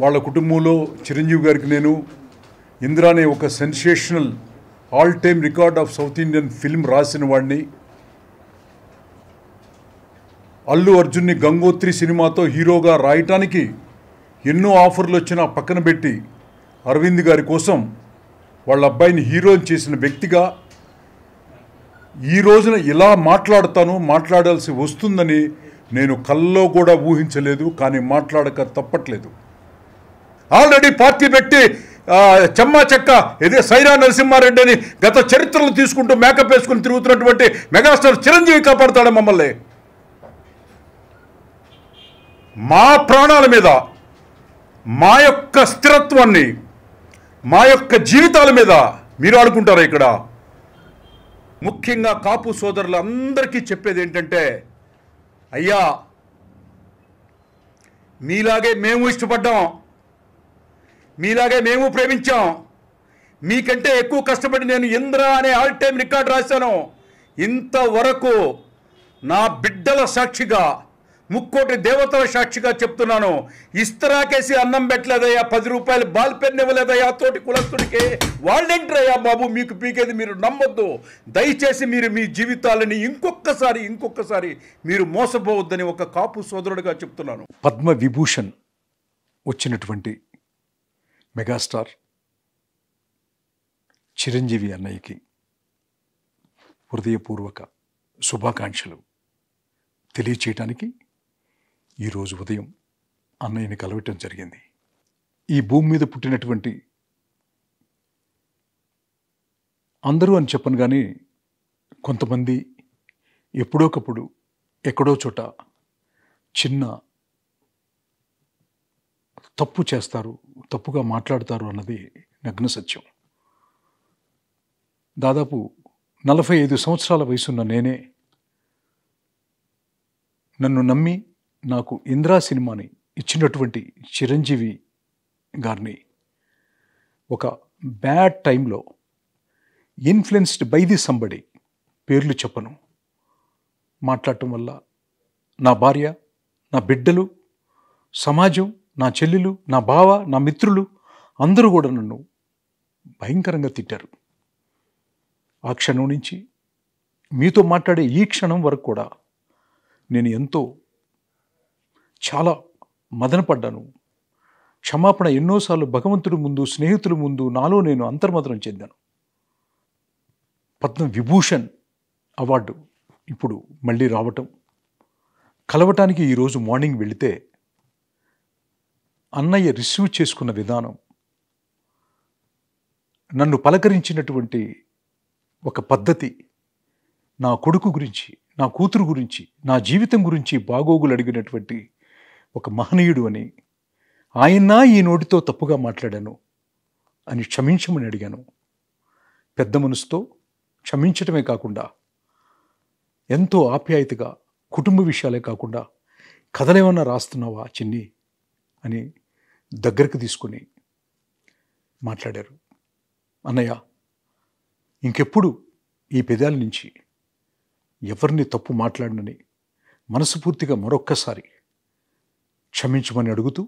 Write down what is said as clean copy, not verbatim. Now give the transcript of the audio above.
వాళ్ళ కుటుంబంలో చిరంజీవి గారికి నేను ఇందిరా అనే ఒక sensational all time record of south Indian film రాసిన వాడిని, అల్లు అర్జున్ని గంగోత్రి సినిమాతో హీరోగా రాయటానికి ఎన్నో ఆఫర్లు వచ్చినా పక్కన పెట్టి అరవింద్ గారి కోసం వాళ్ళ అబ్బాయిని హీరోని చేసిన వ్యక్తిగా ఈ రోజున ఇలా మాట్లాడాల్సి వస్తుందని నేను కల్లో కూడా ఊహించలేదు. కానీ మాట్లాడక తప్పట్లేదు. ఆల్రెడీ పార్టీ పెట్టి చెమ్మా చెక్క ఇదే సైరా నరసింహారెడ్డి అని గత చరిత్రలు తీసుకుంటూ మేకప్ వేసుకుని తిరుగుతున్నటువంటి మెగాస్టార్ చిరంజీవి కాపాడుతాడు మమ్మల్ని. మా ప్రాణాల మీద, మా యొక్క స్థిరత్వాన్ని, మా యొక్క జీవితాల మీద మీరు ఆడుకుంటారా ఇక్కడ? ముఖ్యంగా కాపు సోదరులందరికీ చెప్పేది ఏంటంటే, అయ్యా మీలాగే మేము ఇష్టపడ్డాం, మీలాగే మేము ప్రేమించాం, మీకంటే ఎక్కువ కష్టపడి నేను ఇంద్రా అనే ఆల్ టైమ్ రికార్డ్ రాశాను. ఇంతవరకు నా బిడ్డల సాక్షిగా, ముక్కోటి దేవతల సాక్షిగా చెప్తున్నాను, ఇస్తరాకేసి అన్నం పెట్టలేదయ్యా, 10 రూపాయలు బాల్ పెన్ ఇవ్వలేదయ్యా తోటి కులస్తుడికి. వాళ్ళేంటయ్యా బాబు మీకు పీకేది? మీరు నమ్మొద్దు. దయచేసి మీరు మీ జీవితాలని ఇంకొకసారి మీరు మోసపోవద్దని ఒక కాపు సోదరుడిగా చెప్తున్నాను. పద్మ విభూషణ్ వచ్చినటువంటి మెగాస్టార్ చిరంజీవి అన్నయ్యకి హృదయపూర్వక శుభాకాంక్షలు తెలియచేయటానికి ఈరోజు ఉదయం అన్నయ్యని కలవటం జరిగింది. ఈ భూమి మీద పుట్టినటువంటి అందరూ అని చెప్పను కానీ కొంతమంది ఎప్పుడోకప్పుడు ఎక్కడో చోట చిన్న తప్పు చేస్తారు, తప్పుగా మాట్లాడతారు అన్నది నగ్న సత్యం. దాదాపు 45 సంవత్సరాల వయసున్న నేనే నన్ను నమ్మి నాకు ఇంద్రా సినిమాని ఇచ్చినటువంటి చిరంజీవి గారిని ఒక బ్యాడ్ టైంలో ఇన్ఫ్లుయెన్స్డ్ బై ది సంబడి, పేర్లు చెప్పను, మాట్లాడటం వల్ల నా భార్య, నా బిడ్డలు, సమాజం, నా చెల్లెలు, నా బావ, నా మిత్రులు అందరూ కూడా నన్ను భయంకరంగా తిట్టారు. ఆ క్షణం నుంచి మీతో మాట్లాడే ఈ క్షణం వరకు కూడా నేను ఎంతో చాలా మదనపడ్డాను. క్షమాపణ ఎన్నోసార్లు భగవంతుడి ముందు, స్నేహితుల ముందు నాలో నేను అంతర్మదనం చెందాను. పద్మ విభూషణ్ అవార్డు ఇప్పుడు మళ్ళీ రావటం, కలవటానికి ఈరోజు మార్నింగ్ వెళితే అన్నయ్య రిసీవ్ చేసుకున్న విధానం, నన్ను పలకరించినటువంటి ఒక పద్ధతి, నా కొడుకు గురించి, నా కూతురు గురించి, నా జీవితం గురించి బాగోగులు అడిగినటువంటి ఒక మహనీయుడు అని, ఆయన ఈ నోటితో తప్పుగా మాట్లాడాను అని క్షమించమని అడిగాను. పెద్ద మనసుతో క్షమించటమే కాకుండా ఎంతో ఆప్యాయతగా, కుటుంబ విషయాలే కాకుండా కథలేమన్నా రాస్తున్నావా చిన్ని అని దగ్గరకు తీసుకొని మాట్లాడారు. అన్నయ్య, ఇంకెప్పుడు ఈ పెదాల నుంచి ఎవరిని తప్పు మాట్లాడనని మనస్ఫూర్తిగా మరొక్కసారి క్షమించమని అడుగుతూ